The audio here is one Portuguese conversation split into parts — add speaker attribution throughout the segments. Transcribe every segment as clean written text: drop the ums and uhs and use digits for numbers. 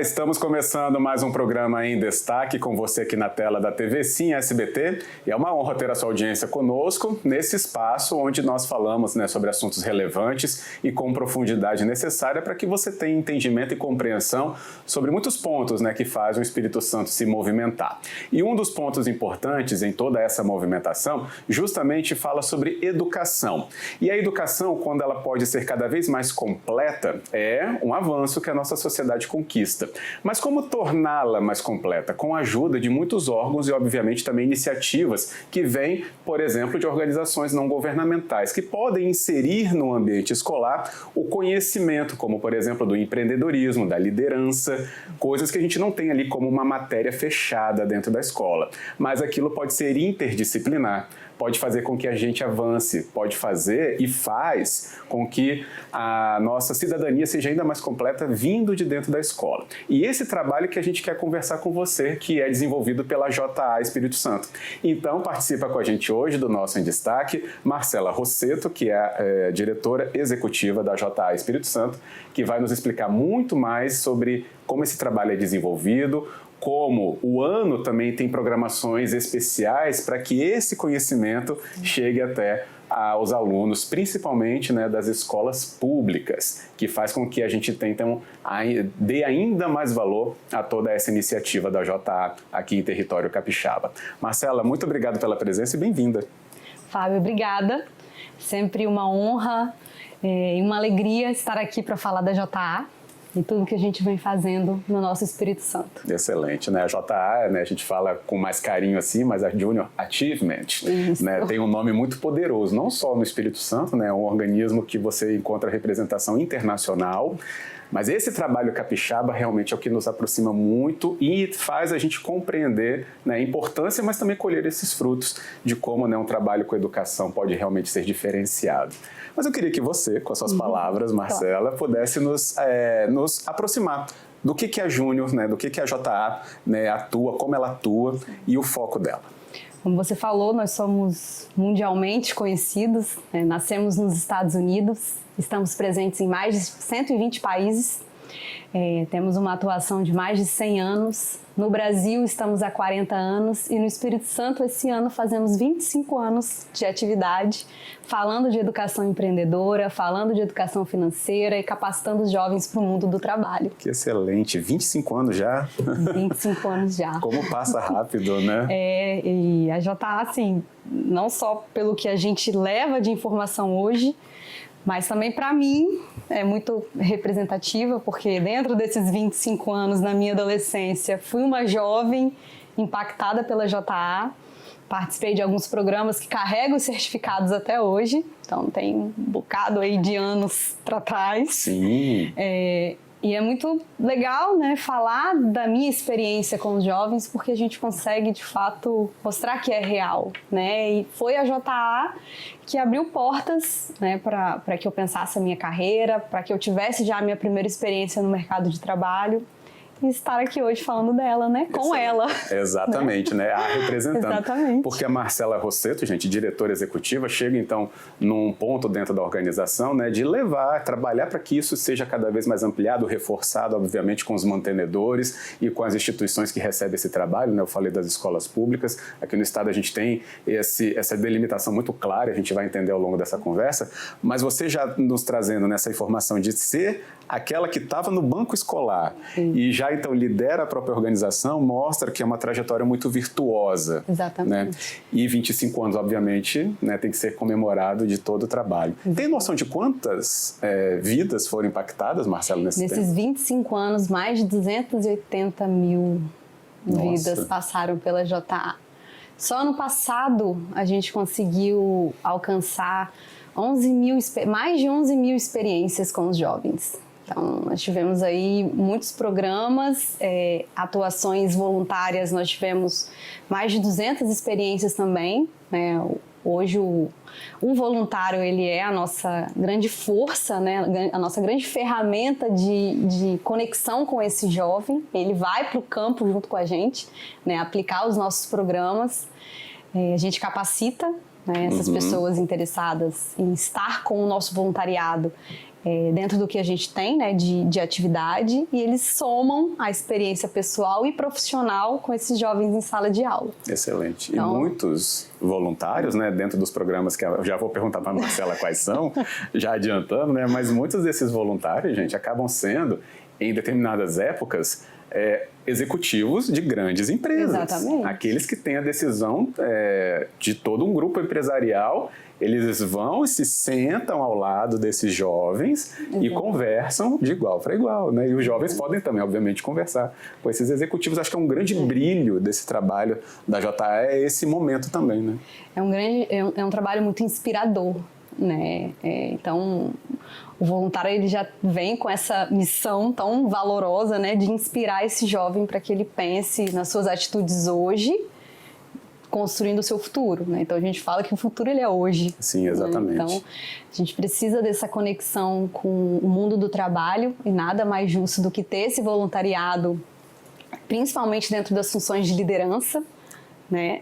Speaker 1: estamos começando mais um programa em destaque com você aqui na tela da TV Sim SBT. E é uma honra ter a sua audiência conosco nesse espaço onde nós falamos, sobre assuntos relevantes e com profundidade necessária para que você tenha entendimento e compreensão sobre muitos pontos que fazem o Espírito Santo se movimentar. E um dos pontos importantes em toda essa movimentação justamente fala sobre educação. E a educação, quando ela pode ser cada vez mais completa, é um avanço que a nossa sociedade conquista. Mas como torná-la mais completa? Com a ajuda de muitos órgãos e, obviamente, também iniciativas que vêm, por exemplo, de organizações não governamentais, que podem inserir no ambiente escolar o conhecimento, como, por exemplo, do empreendedorismo, da liderança, coisas que a gente não tem ali como uma matéria fechada dentro da escola. Mas aquilo pode ser interdisciplinar, pode fazer com que a gente avance, pode fazer e faz com que a nossa cidadania seja ainda mais completa vindo de dentro da escola. E esse trabalho que a gente quer conversar com você, que é desenvolvido pela JA Espírito Santo. Então, participa com a gente hoje do nosso Em Destaque, Marcela Rossetto, que é a diretora executiva da JA Espírito Santo, que vai nos explicar muito mais sobre como esse trabalho é desenvolvido, como o ano também tem programações especiais para que esse conhecimento chegue até aos alunos, principalmente das escolas públicas, que faz com que a gente dê ainda mais valor a toda essa iniciativa da JA aqui em território capixaba. Marcela, muito obrigado pela presença e bem-vinda.
Speaker 2: Fábio, obrigada. Sempre uma honra e uma alegria estar aqui para falar da JA. E tudo que a gente vem fazendo no nosso Espírito Santo.
Speaker 1: Excelente, A JA, a gente fala com mais carinho assim, mas a Junior Achievement, tem um nome muito poderoso, não só no Espírito Santo, é um organismo que você encontra representação internacional, mas esse trabalho capixaba realmente é o que nos aproxima muito e faz a gente compreender a importância, mas também colher esses frutos de como um trabalho com educação pode realmente ser diferenciado. Mas eu queria que você, com as suas palavras, Marcela, pudesse nos aproximar do que a Júnior, do que a JA atua, como ela atua e o foco dela.
Speaker 2: Como você falou, nós somos mundialmente conhecidos, nascemos nos Estados Unidos, estamos presentes em mais de 120 países, temos uma atuação de mais de 100 anos. No Brasil estamos há 40 anos e no Espírito Santo esse ano fazemos 25 anos de atividade, falando de educação empreendedora, falando de educação financeira e capacitando os jovens para o mundo do trabalho.
Speaker 1: Que excelente! 25 anos já?
Speaker 2: 25 anos já.
Speaker 1: Como passa rápido,
Speaker 2: E a JA, assim, não só pelo que a gente leva de informação hoje, mas também para mim é muito representativa, porque dentro desses 25 anos, na minha adolescência, fui uma jovem impactada pela JA, participei de alguns programas que carregam os certificados até hoje, então tem um bocado aí de anos para trás.
Speaker 1: Sim.
Speaker 2: E é muito legal, falar da minha experiência com os jovens, porque a gente consegue, de fato, mostrar que é real, E foi a JA que abriu portas, para que eu pensasse a minha carreira, para que eu tivesse já a minha primeira experiência no mercado de trabalho. E estar aqui hoje falando dela, com ela.
Speaker 1: Exatamente, a representando.
Speaker 2: Exatamente.
Speaker 1: Porque a Marcela Rossetto, gente, diretora executiva, chega então num ponto dentro da organização, de levar, trabalhar para que isso seja cada vez mais ampliado, reforçado, obviamente, com os mantenedores e com as instituições que recebem esse trabalho, Eu falei das escolas públicas. Aqui no estado a gente tem essa delimitação muito clara, a gente vai entender ao longo dessa conversa, mas você já nos trazendo nessa informação de ser aquela que estava no banco escolar. Sim. E já então lidera a própria organização, mostra que é uma trajetória muito virtuosa.
Speaker 2: Exatamente.
Speaker 1: E 25 anos, obviamente, tem que ser comemorado de todo o trabalho. Tem noção de quantas vidas foram impactadas, Marcelo, nesse tempo?
Speaker 2: Nesses 25 anos, mais de 280 mil vidas passaram pela JA. Só no passado, a gente conseguiu alcançar mais de 11 mil experiências com os jovens. Então, nós tivemos aí muitos programas, atuações voluntárias, nós tivemos mais de 200 experiências também, Hoje o voluntário ele é a nossa grande força, a nossa grande ferramenta de conexão com esse jovem. Ele vai para o campo junto com a gente, aplicar os nossos programas. A gente capacita essas pessoas interessadas em estar com o nosso voluntariado dentro do que a gente tem, né, de atividade, e eles somam a experiência pessoal e profissional com esses jovens em sala de aula.
Speaker 1: Excelente. Então, e muitos voluntários, né, dentro dos programas que eu já vou perguntar para a Marcela quais são, já adiantando, né, mas muitos desses voluntários, gente, acabam sendo, em determinadas épocas, executivos de grandes empresas.
Speaker 2: Exatamente.
Speaker 1: Aqueles que têm a decisão de todo um grupo empresarial, eles vão e se sentam ao lado desses jovens e conversam de igual para igual, né? E os jovens podem também, obviamente, conversar com esses executivos. Acho que é um grande brilho desse trabalho da JA, esse momento também, né?
Speaker 2: É um trabalho muito inspirador, né? Então, o voluntário ele já vem com essa missão tão valorosa, né, de inspirar esse jovem para que ele pense nas suas atitudes hoje, construindo o seu futuro, né? Então a gente fala que o futuro ele é hoje.
Speaker 1: Sim, exatamente.
Speaker 2: Né? Então a gente precisa dessa conexão com o mundo do trabalho e nada mais justo do que ter esse voluntariado, principalmente dentro das funções de liderança, né?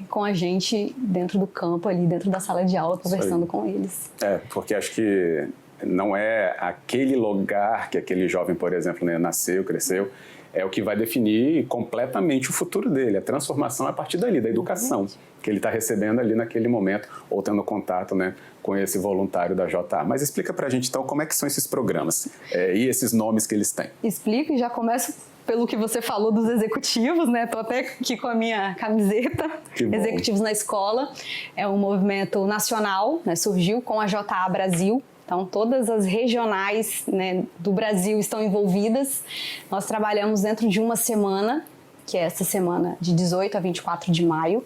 Speaker 2: Com a gente dentro do campo ali, dentro da sala de aula, conversando com eles.
Speaker 1: Porque acho que não é aquele lugar que aquele jovem, por exemplo, né, nasceu, cresceu, é o que vai definir completamente o futuro dele. A transformação é a partir dali, da educação que ele está recebendo ali naquele momento, ou tendo contato, né, com esse voluntário da JA. Mas explica pra gente, então, como é que são esses programas e esses nomes que eles têm.
Speaker 2: Explico e já começo pelo que você falou dos executivos, né? Tô até aqui com a minha camiseta, Executivos na Escola. É um movimento nacional, né? Surgiu com a JA Brasil. Então, todas as regionais, né, do Brasil estão envolvidas. Nós trabalhamos dentro de uma semana, que é essa semana de 18 a 24 de maio,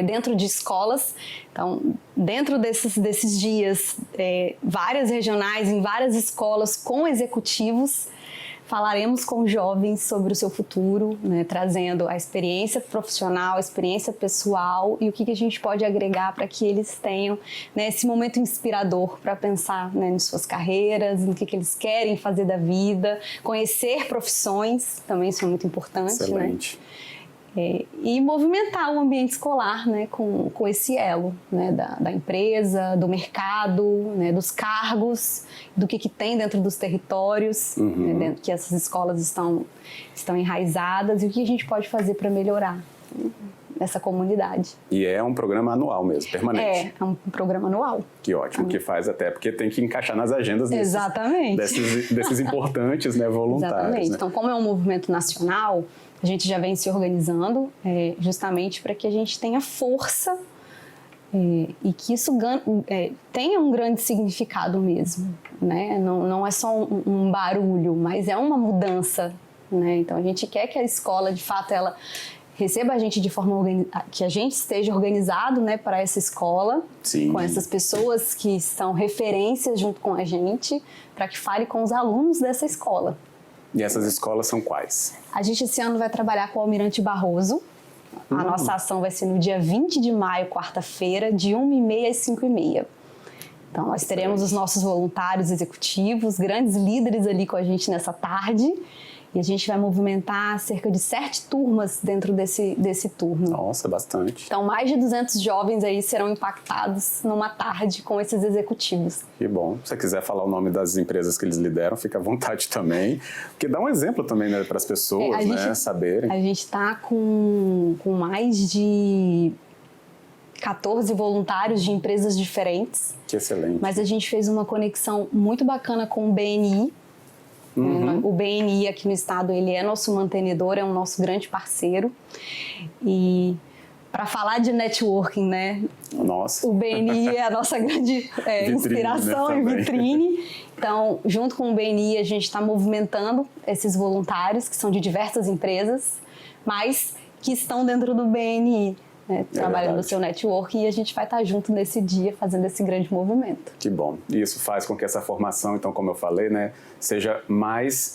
Speaker 2: dentro de escolas. Então, dentro desses dias, várias regionais, em várias escolas, com executivos, falaremos com jovens sobre o seu futuro, né, trazendo a experiência profissional, a experiência pessoal e o que a gente pode agregar para que eles tenham, né, esse momento inspirador para pensar, né, em suas carreiras, no que eles querem fazer da vida, conhecer profissões, também isso é muito importante.
Speaker 1: Excelente.
Speaker 2: Né? E movimentar o ambiente escolar, né, com esse elo, né, da empresa, do mercado, né, dos cargos, do que tem dentro dos territórios, né, dentro que essas escolas estão enraizadas e o que a gente pode fazer para melhorar essa comunidade.
Speaker 1: E é um programa anual mesmo, permanente.
Speaker 2: É um programa anual.
Speaker 1: Que ótimo, que faz até porque tem que encaixar nas agendas desses importantes, né, voluntários.
Speaker 2: Exatamente.
Speaker 1: Né?
Speaker 2: Então, como é um movimento nacional, a gente já vem se organizando justamente para que a gente tenha força e que isso tenha um grande significado mesmo, né? Não é só um barulho, mas é uma mudança, né? Então a gente quer que a escola, de fato, ela receba a gente de forma que a gente esteja organizado, né, para essa escola,
Speaker 1: Sim.
Speaker 2: com essas pessoas que são referências junto com a gente, para que fale com os alunos dessa escola.
Speaker 1: E essas escolas são quais?
Speaker 2: A gente esse ano vai trabalhar com o Almirante Barroso. A nossa ação vai ser no dia 20 de maio, quarta-feira, de 1h30 às 5h30. Então, nós teremos os nossos voluntários executivos, grandes líderes ali com a gente nessa tarde. E a gente vai movimentar cerca de 7 turmas dentro desse turno.
Speaker 1: Nossa, bastante.
Speaker 2: Então, mais de 200 jovens aí serão impactados numa tarde com esses executivos.
Speaker 1: Que bom. Se você quiser falar o nome das empresas que eles lideram, fica à vontade também. Porque dá um exemplo também, né, para as pessoas, né, saberem.
Speaker 2: A gente está com mais de 14 voluntários de empresas diferentes.
Speaker 1: Que excelente.
Speaker 2: Mas a gente fez uma conexão muito bacana com o BNI. O BNI aqui no estado, ele é nosso mantenedor, é um nosso grande parceiro. E para falar de networking, né?
Speaker 1: Nossa.
Speaker 2: O BNI é a nossa grande inspiração, né, e vitrine. Então, junto com o BNI, a gente está movimentando esses voluntários que são de diversas empresas, mas que estão dentro do BNI. Trabalhando o seu network, e a gente vai estar junto nesse dia fazendo esse grande movimento.
Speaker 1: Que bom. E isso faz com que essa formação, então, como eu falei, né, seja mais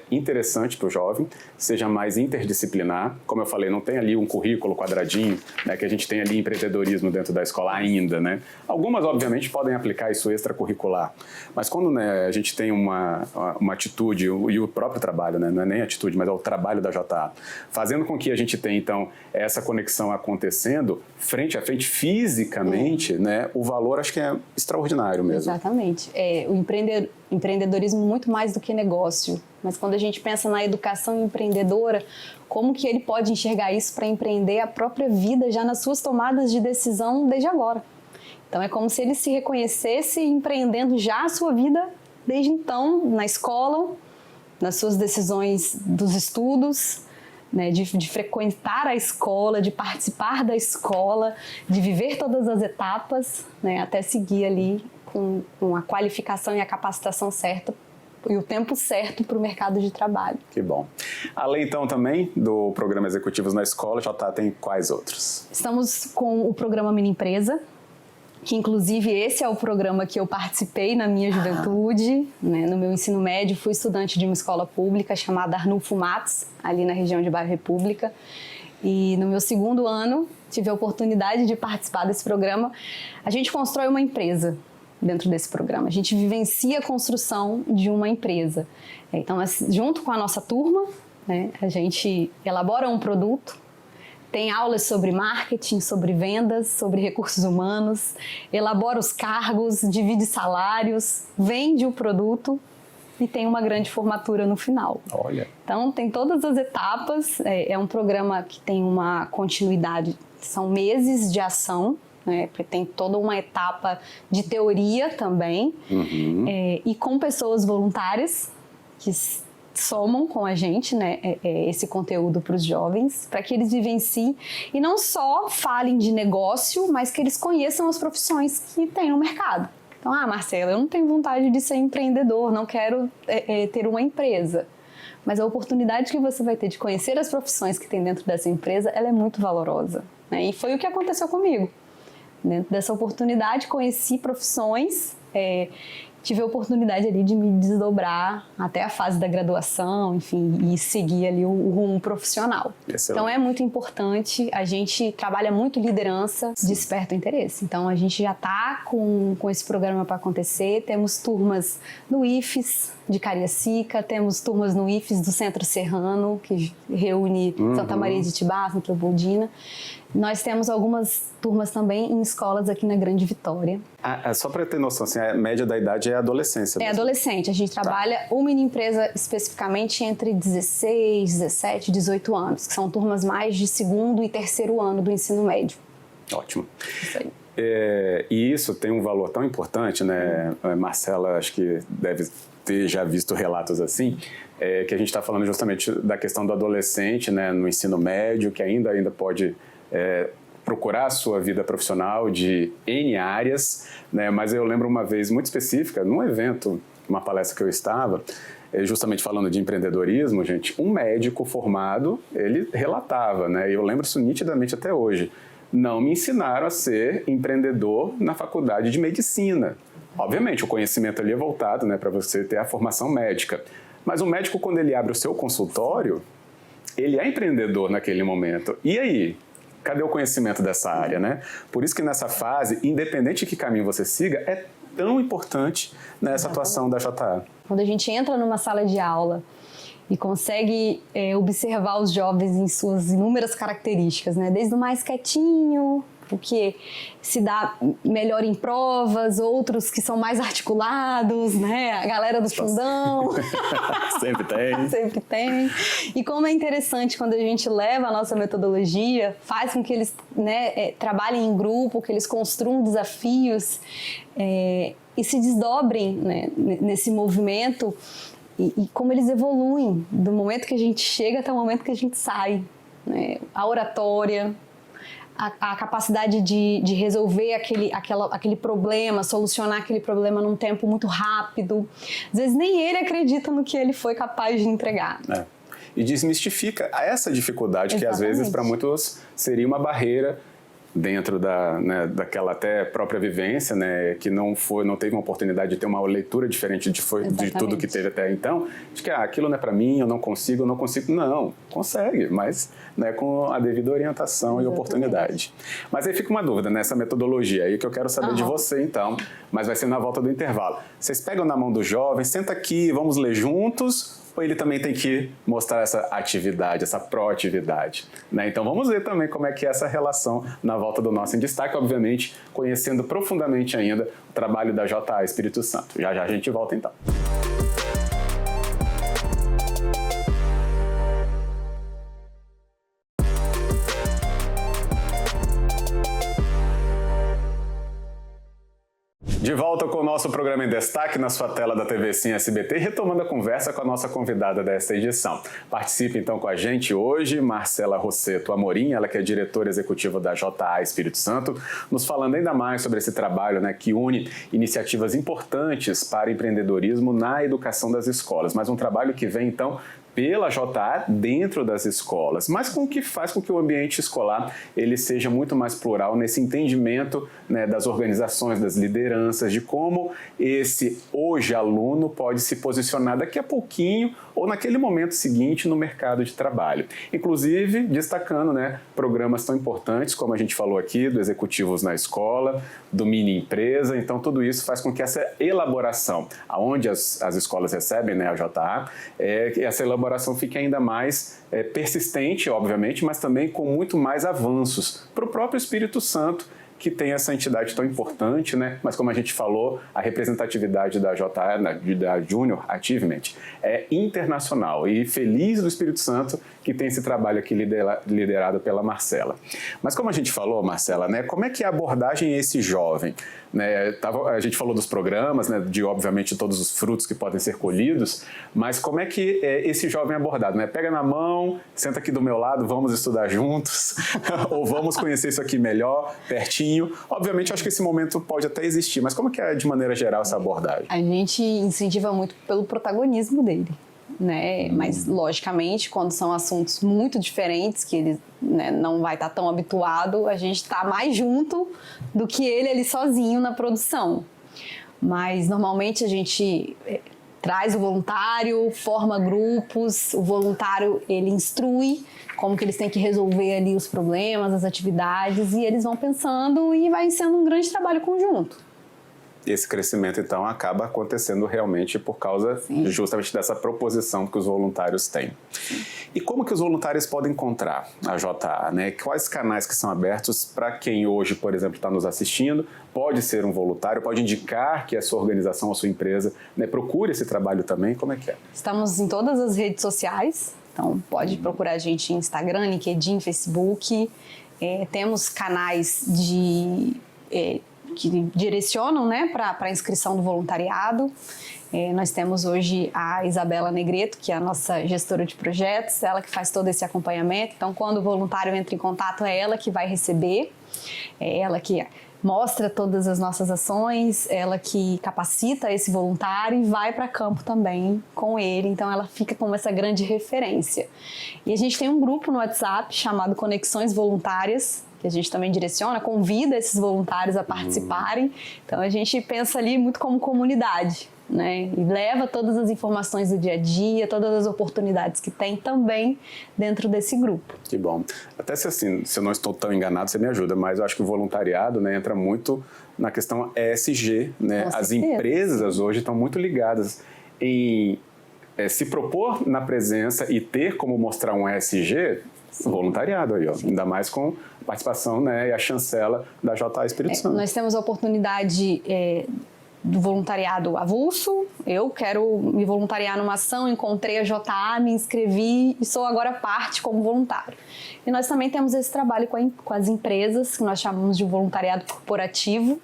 Speaker 1: interessante para o jovem, seja mais interdisciplinar. Como eu falei, não tem ali um currículo quadradinho, né, que a gente tem ali empreendedorismo dentro da escola ainda, né? Algumas, obviamente, podem aplicar isso extracurricular, mas quando, né, a gente tem uma atitude, e o próprio trabalho, né, não é nem atitude, mas é o trabalho da JA, fazendo com que a gente tenha, então, essa conexão acontecer acontecendo frente a frente, fisicamente, né, o valor acho que é extraordinário mesmo.
Speaker 2: Exatamente. O empreendedorismo muito mais do que negócio. Mas quando a gente pensa na educação empreendedora, como que ele pode enxergar isso para empreender a própria vida já nas suas tomadas de decisão desde agora? Então é como se ele se reconhecesse empreendendo já a sua vida desde então, na escola, nas suas decisões dos estudos, né, de frequentar a escola, de participar da escola, de viver todas as etapas, né, até seguir ali com a qualificação e a capacitação certa e o tempo certo para o mercado de trabalho.
Speaker 1: Que bom. Além, então, também do programa Executivos na Escola, já tem quais outros?
Speaker 2: Estamos com o programa Mini Empresa, que inclusive esse é o programa que eu participei na minha juventude, né? No meu ensino médio fui estudante de uma escola pública chamada Arnulfo Matos, ali na região de Bairro República, e no meu segundo ano tive a oportunidade de participar desse programa. A gente constrói uma empresa dentro desse programa, a gente vivencia a construção de uma empresa. Então, junto com a nossa turma, né, a gente elabora um produto, tem aulas sobre marketing, sobre vendas, sobre recursos humanos, elabora os cargos, divide salários, vende o produto e tem uma grande formatura no final.
Speaker 1: Olha.
Speaker 2: Então, tem todas as etapas, é um programa que tem uma continuidade, são meses de ação, né, tem toda uma etapa de teoria também, e com pessoas voluntárias que somam com a gente, né, esse conteúdo para os jovens, para que eles vivenciem e não só falem de negócio, mas que eles conheçam as profissões que tem no mercado. Então, Marcela, eu não tenho vontade de ser empreendedor, não quero ter uma empresa. Mas a oportunidade que você vai ter de conhecer as profissões que tem dentro dessa empresa, ela é muito valorosa, né? E foi o que aconteceu comigo. Dentro dessa oportunidade, conheci profissões, tive a oportunidade ali de me desdobrar até a fase da graduação, enfim, e seguir ali o rumo profissional.
Speaker 1: Excelente.
Speaker 2: Então é muito importante, a gente trabalha muito liderança, desperta o interesse. Então a gente já está com esse programa para acontecer, temos turmas no IFES de Cariacica, temos turmas no IFES do Centro Serrano, que reúne Santa Maria de Itibá, Santa Leopoldina. Nós temos algumas turmas também em escolas aqui na Grande Vitória.
Speaker 1: Só para ter noção, assim, a média da idade é adolescência.
Speaker 2: É adolescente. A gente trabalha o Mini Empresa especificamente entre 16, 17, 18 anos, que são turmas mais de segundo e terceiro ano do ensino médio.
Speaker 1: Ótimo.
Speaker 2: Isso aí.
Speaker 1: E isso tem um valor tão importante, né? Marcela, acho que deve ter já visto relatos assim, que a gente está falando justamente da questão do adolescente, né, no ensino médio, que ainda pode procurar a sua vida profissional de N áreas, né? Mas eu lembro uma vez muito específica, num evento, uma palestra que eu estava, justamente falando de empreendedorismo, gente, um médico formado, ele relatava, né? E eu lembro isso nitidamente até hoje. Não me ensinaram a ser empreendedor na faculdade de medicina. Obviamente, o conhecimento ali é voltado, né, para você ter a formação médica. Mas o médico, quando ele abre o seu consultório, ele é empreendedor naquele momento. E aí? Cadê o conhecimento dessa área, né? Por isso que nessa fase, independente de que caminho você siga, é tão importante nessa atuação da JA.
Speaker 2: Quando a gente entra numa sala de aula e consegue observar os jovens em suas inúmeras características, né? Desde o mais quietinho, o que se dá melhor em provas, outros que são mais articulados, né? A galera do fundão.
Speaker 1: Sempre tem.
Speaker 2: Sempre tem. E como é interessante quando a gente leva a nossa metodologia, faz com que eles, né, trabalhem em grupo, que eles construam desafios e se desdobrem, né, nesse movimento e como eles evoluem do momento que a gente chega até o momento que a gente sai, né? A oratória, a capacidade de resolver aquele problema, solucionar aquele problema num tempo muito rápido. Às vezes nem ele acredita no que ele foi capaz de entregar.
Speaker 1: E desmistifica essa dificuldade. Exatamente. Que às vezes para muitos seria uma barreira dentro daquela até própria vivência, né, que não teve uma oportunidade de ter uma leitura diferente de tudo que teve até então, de que aquilo não é para mim, eu não consigo. Não, consegue, mas, né, com a devida orientação. Exatamente. E oportunidade. Mas aí fica uma dúvida nessa metodologia aí que eu quero saber de você então, mas vai ser na volta do intervalo. Vocês pegam na mão do jovem, senta aqui, vamos ler juntos, ou ele também tem que mostrar essa atividade, essa proatividade, né? Então vamos ver também como é que é essa relação na volta do Nosso em Destaque, obviamente conhecendo profundamente ainda o trabalho da JA Espírito Santo. Já já a gente volta então. De volta com o nosso programa em destaque na sua tela da TV Sim SBT, retomando a conversa com a nossa convidada desta edição. Participe então com a gente hoje, Marcela Rossetto Amorim, ela que é diretora executiva da JA Espírito Santo, nos falando ainda mais sobre esse trabalho, né, que une iniciativas importantes para empreendedorismo na educação das escolas, mas um trabalho que vem então pela JA dentro das escolas, mas com o que faz com que o ambiente escolar ele seja muito mais plural nesse entendimento, né, das organizações, das lideranças, de como esse hoje aluno pode se posicionar daqui a pouquinho ou naquele momento seguinte no mercado de trabalho. Inclusive, destacando, né, programas tão importantes, como a gente falou aqui, do Executivos na Escola, do Mini Empresa. Então, tudo isso faz com que essa elaboração, aonde as escolas recebem, né, a JA, essa elaboração fique ainda mais persistente, obviamente, mas também com muito mais avanços para o próprio Espírito Santo, que tem essa entidade tão importante, né? Mas como a gente falou, a representatividade da JA, da Junior Achievement, é internacional e feliz do Espírito Santo que tem esse trabalho aqui liderado pela Marcela. Mas como a gente falou, Marcela, né? Como é que é a abordagem a esse jovem? Né? A gente falou dos programas, né? De obviamente todos os frutos que podem ser colhidos, mas como é que esse jovem é abordado? Né? Pega na mão, senta aqui do meu lado, vamos estudar juntos, ou vamos conhecer isso aqui melhor, pertinho. Obviamente, acho que esse momento pode até existir, mas como que é, de maneira geral, essa abordagem?
Speaker 2: A gente incentiva muito pelo protagonismo dele, né? Mas, logicamente, quando são assuntos muito diferentes, que ele, né, não vai estar tão habituado, a gente está mais junto do que ele ali sozinho na produção. Mas, normalmente, a gente traz o voluntário, forma grupos, o voluntário, ele instrui como que eles têm que resolver ali os problemas, as atividades, e eles vão pensando e vai sendo um grande trabalho conjunto.
Speaker 1: Esse crescimento, então, acaba acontecendo realmente por causa justamente dessa proposição que os voluntários têm. E como que os voluntários podem encontrar a JA, né? Quais canais que são abertos para quem hoje, por exemplo, está nos assistindo, pode ser um voluntário, pode indicar que a sua organização, a sua empresa, né, procure esse trabalho também? Como é que é?
Speaker 2: Estamos em todas as redes sociais, então pode procurar a gente em Instagram, LinkedIn, Facebook. Temos canais que direcionam, né, para a inscrição do voluntariado. Nós temos hoje a Isabela Negreto, que é a nossa gestora de projetos, ela que faz todo esse acompanhamento. Então, quando o voluntário entra em contato, é ela que vai receber, é ela que mostra todas as nossas ações, ela que capacita esse voluntário e vai para campo também com ele. Então, ela fica como essa grande referência. E a gente tem um grupo no WhatsApp chamado Conexões Voluntárias, que a gente também direciona, convida esses voluntários a participarem. Então, a gente pensa ali muito como comunidade, né? E leva todas as informações do dia a dia, todas as oportunidades que tem também dentro desse grupo.
Speaker 1: Que bom. Até se eu não estou tão enganado, você me ajuda, mas eu acho que o voluntariado, né, entra muito na questão ESG, né? As empresas hoje estão muito ligadas em se propor na presença e ter como mostrar um ESG, voluntariado aí, ó. Ainda mais com a participação, né, e a chancela da JA Espírito Santo.
Speaker 2: Nós temos a oportunidade do voluntariado avulso. Eu quero me voluntariar numa ação, encontrei a JA, me inscrevi e sou agora parte como voluntário. E nós também temos esse trabalho com as empresas, que nós chamamos de voluntariado corporativo.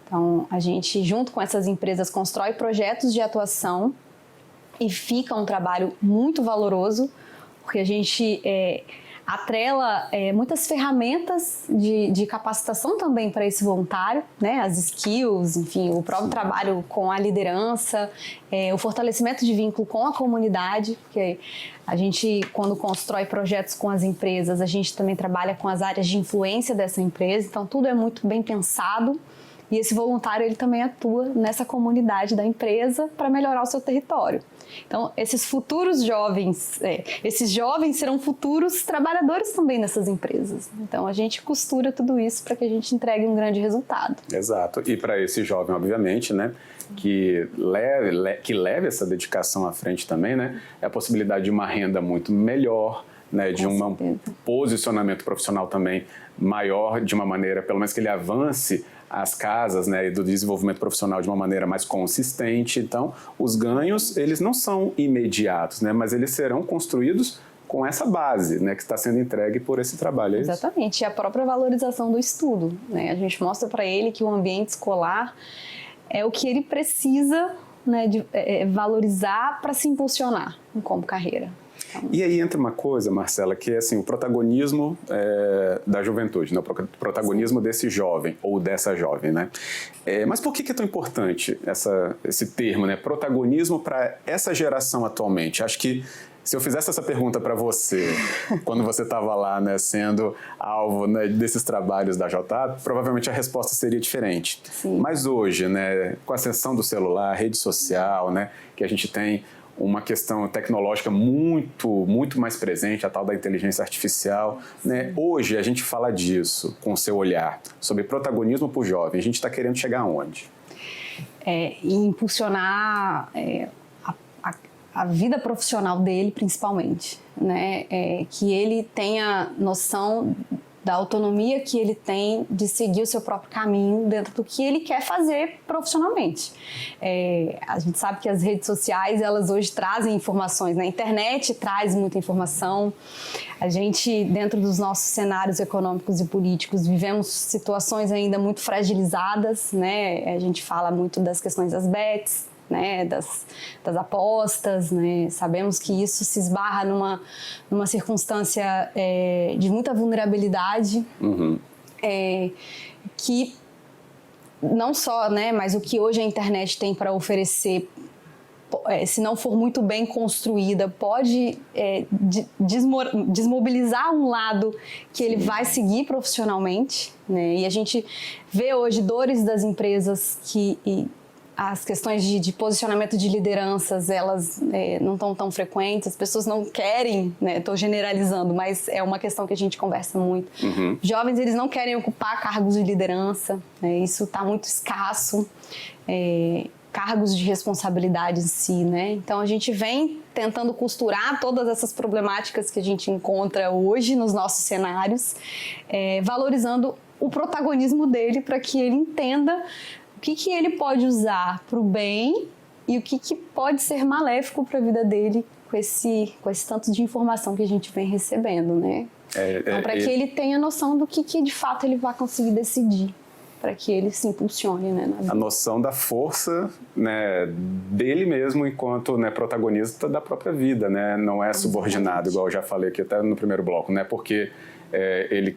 Speaker 2: Então, a gente, junto com essas empresas, constrói projetos de atuação e fica um trabalho muito valoroso, porque a gente atrela muitas ferramentas de capacitação também para esse voluntário, né? As skills, enfim, o próprio trabalho com a liderança, o fortalecimento de vínculo com a comunidade, porque a gente, quando constrói projetos com as empresas, a gente também trabalha com as áreas de influência dessa empresa, então tudo é muito bem pensado. E esse voluntário, ele também atua nessa comunidade da empresa para melhorar o seu território. Então, esses futuros jovens, esses jovens serão futuros trabalhadores também nessas empresas. Então, a gente costura tudo isso para que a gente entregue um grande resultado.
Speaker 1: Exato. E para esse jovem, obviamente, né, que leve essa dedicação à frente também, né, é a possibilidade de uma renda muito melhor, né, de um posicionamento profissional também maior, de uma maneira, pelo menos que ele avance as casas, né, e do desenvolvimento profissional de uma maneira mais consistente. Então, os ganhos, eles não são imediatos, né, mas eles serão construídos com essa base, né, que está sendo entregue por esse trabalho. É isso?
Speaker 2: Exatamente, e a própria valorização do estudo, né? A gente mostra para ele que o ambiente escolar é o que ele precisa, né, de valorizar para se impulsionar como carreira. Então,
Speaker 1: e aí entra uma coisa, Marcela, que é assim, o protagonismo da juventude, né? O protagonismo desse jovem ou dessa jovem, né? Mas por que é tão importante esse termo, né? Protagonismo para essa geração atualmente? Acho que se eu fizesse essa pergunta para você, quando você estava lá, né, sendo alvo, né, desses trabalhos da JA, provavelmente a resposta seria diferente.
Speaker 2: Sim.
Speaker 1: Mas hoje, né, com a ascensão do celular, rede social, né, que a gente tem uma questão tecnológica muito mais presente, a tal da inteligência artificial, né? Hoje a gente fala disso com o seu olhar, sobre protagonismo para o jovem. A gente está querendo chegar aonde?
Speaker 2: E impulsionar a vida profissional dele, principalmente, né? Que ele tenha noção da autonomia que ele tem de seguir o seu próprio caminho dentro do que ele quer fazer profissionalmente. A gente sabe que as redes sociais, elas hoje trazem informações, né? A internet traz muita informação. A gente, dentro dos nossos cenários econômicos e políticos, vivemos situações ainda muito fragilizadas, né? A gente fala muito das questões das bets, né, das apostas, né? Sabemos que isso se esbarra numa circunstância de muita vulnerabilidade, que não só, né, mas o que hoje a internet tem para oferecer, se não for muito bem construída, pode desmobilizar um lado que ele vai seguir profissionalmente, né? E a gente vê hoje dores das empresas as questões de posicionamento de lideranças, elas não estão tão frequentes, as pessoas não querem, né? Estou generalizando, mas é uma questão que a gente conversa muito. Jovens, eles não querem ocupar cargos de liderança, né? Isso está muito escasso, cargos de responsabilidade em si, né? Então a gente vem tentando costurar todas essas problemáticas que a gente encontra hoje nos nossos cenários, valorizando o protagonismo dele para que ele entenda o que ele pode usar para o bem e o que pode ser maléfico para a vida dele com esse tanto de informação que a gente vem recebendo, né? Então, para que ele tenha noção do que de fato ele vai conseguir decidir, para que ele se impulsione, né, na vida.
Speaker 1: A noção da força, né, dele mesmo enquanto, né, protagonista da própria vida, né? Não é subordinado, igual eu já falei aqui até no primeiro bloco, né? Porque ele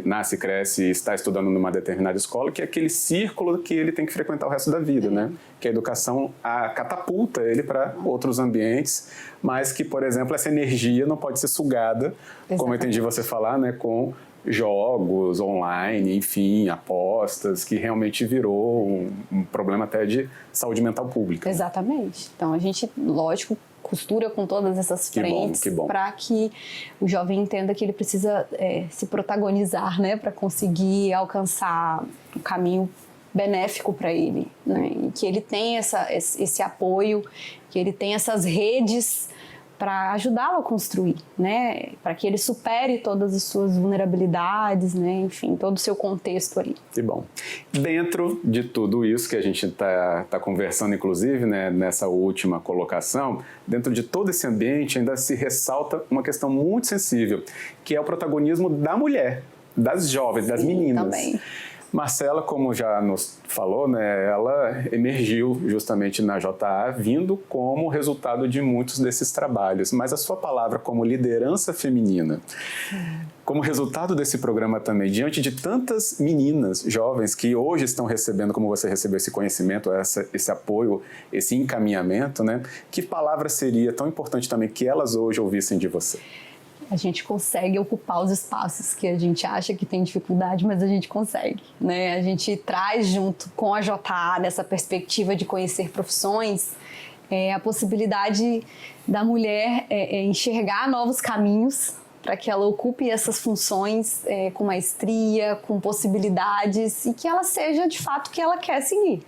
Speaker 1: nasce, cresce e está estudando numa determinada escola, que é aquele círculo que ele tem que frequentar o resto da vida, né? Que a educação catapulta ele para outros ambientes, mas que, por exemplo, essa energia não pode ser sugada, como eu entendi você falar, né, com jogos online, enfim, apostas, que realmente virou um problema até de saúde mental pública.
Speaker 2: Exatamente. Então, a gente, lógico, costura com todas essas frentes para que o jovem entenda que ele precisa se protagonizar, né, para conseguir alcançar o caminho benéfico para ele, né, e que ele tenha esse apoio, que ele tenha essas redes para ajudá-lo a construir, né, para que ele supere todas as suas vulnerabilidades, né, enfim, todo o seu contexto ali.
Speaker 1: Que bom. Dentro de tudo isso que a gente está conversando, inclusive, né, nessa última colocação, dentro de todo esse ambiente ainda se ressalta uma questão muito sensível, que é o protagonismo da mulher, das jovens, das meninas.
Speaker 2: Também.
Speaker 1: Marcela, como já nos falou, né, ela emergiu justamente na JA, vindo como resultado de muitos desses trabalhos. Mas a sua palavra como liderança feminina, como resultado desse programa também, diante de tantas meninas jovens que hoje estão recebendo, como você recebeu esse conhecimento, esse apoio, esse encaminhamento, né, que palavra seria tão importante também que elas hoje ouvissem de você?
Speaker 2: A gente consegue ocupar os espaços que a gente acha que tem dificuldade, mas a gente consegue, né? A gente traz junto com a JA, nessa perspectiva de conhecer profissões, a possibilidade da mulher enxergar novos caminhos para que ela ocupe essas funções com maestria, com possibilidades e que ela seja de fato o que ela quer seguir.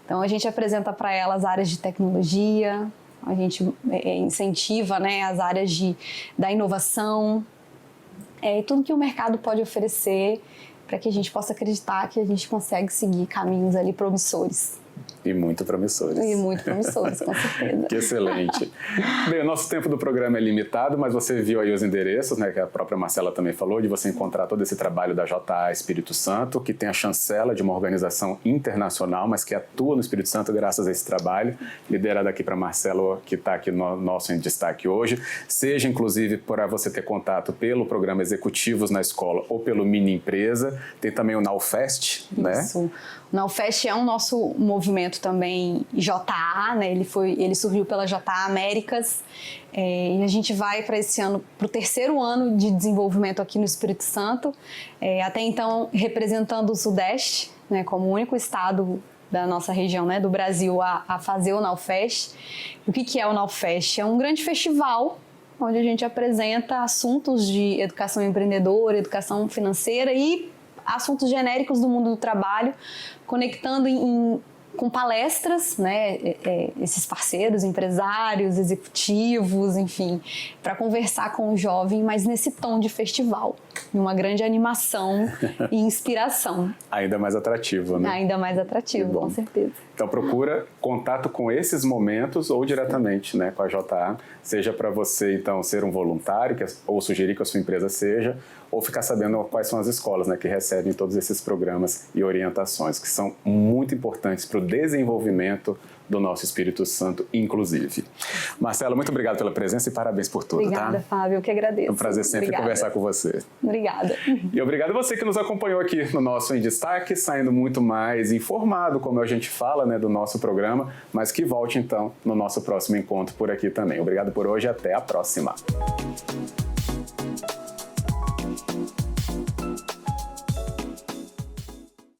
Speaker 2: Então a gente apresenta para ela as áreas de tecnologia, a gente incentiva, né, as áreas da inovação, tudo que o mercado pode oferecer para que a gente possa acreditar que a gente consegue seguir caminhos ali promissores.
Speaker 1: E muito promissores.
Speaker 2: E muito promissores, com certeza.
Speaker 1: Que excelente. Bem, o nosso tempo do programa é limitado, mas você viu aí os endereços, né, que a própria Marcela também falou, de você encontrar todo esse trabalho da JA Espírito Santo, que tem a chancela de uma organização internacional, mas que atua no Espírito Santo graças a esse trabalho, liderado aqui para Marcelo, que está aqui no nosso em destaque hoje. Seja, inclusive, para você ter contato pelo programa Executivos na Escola ou pelo Mini Empresa. Tem também o NowFest, né?
Speaker 2: Isso. O NowFest é um nosso movimento também JA, né? Ele surgiu pela JA Américas e a gente vai para esse ano, para o 3º ano de desenvolvimento aqui no Espírito Santo, até então representando o Sudeste, né, como o único estado da nossa região, né, do Brasil a fazer o NowFest. O que é o NowFest? É um grande festival onde a gente apresenta assuntos de educação empreendedora, educação financeira e assuntos genéricos do mundo do trabalho, conectando com palestras, né, esses parceiros, empresários, executivos, enfim, para conversar com o jovem, mas nesse tom de festival, uma grande animação e inspiração.
Speaker 1: Ainda mais atrativo, né?
Speaker 2: Ainda mais atrativo, com certeza.
Speaker 1: Então procura contato com esses momentos ou diretamente, né, com a JA, seja para você então ser um voluntário ou sugerir que a sua empresa seja, ou ficar sabendo quais são as escolas, né, que recebem todos esses programas e orientações, que são muito importantes para o desenvolvimento do nosso Espírito Santo, inclusive. Marcela, muito obrigado pela presença e parabéns por tudo.
Speaker 2: Obrigada,
Speaker 1: tá?
Speaker 2: Fábio, eu que agradeço.
Speaker 1: É um prazer sempre conversar com você.
Speaker 2: Obrigada.
Speaker 1: E obrigado a você que nos acompanhou aqui no nosso Em Destaque, saindo muito mais informado, como a gente fala, né, do nosso programa, mas que volte então no nosso próximo encontro por aqui também. Obrigado por hoje e até a próxima.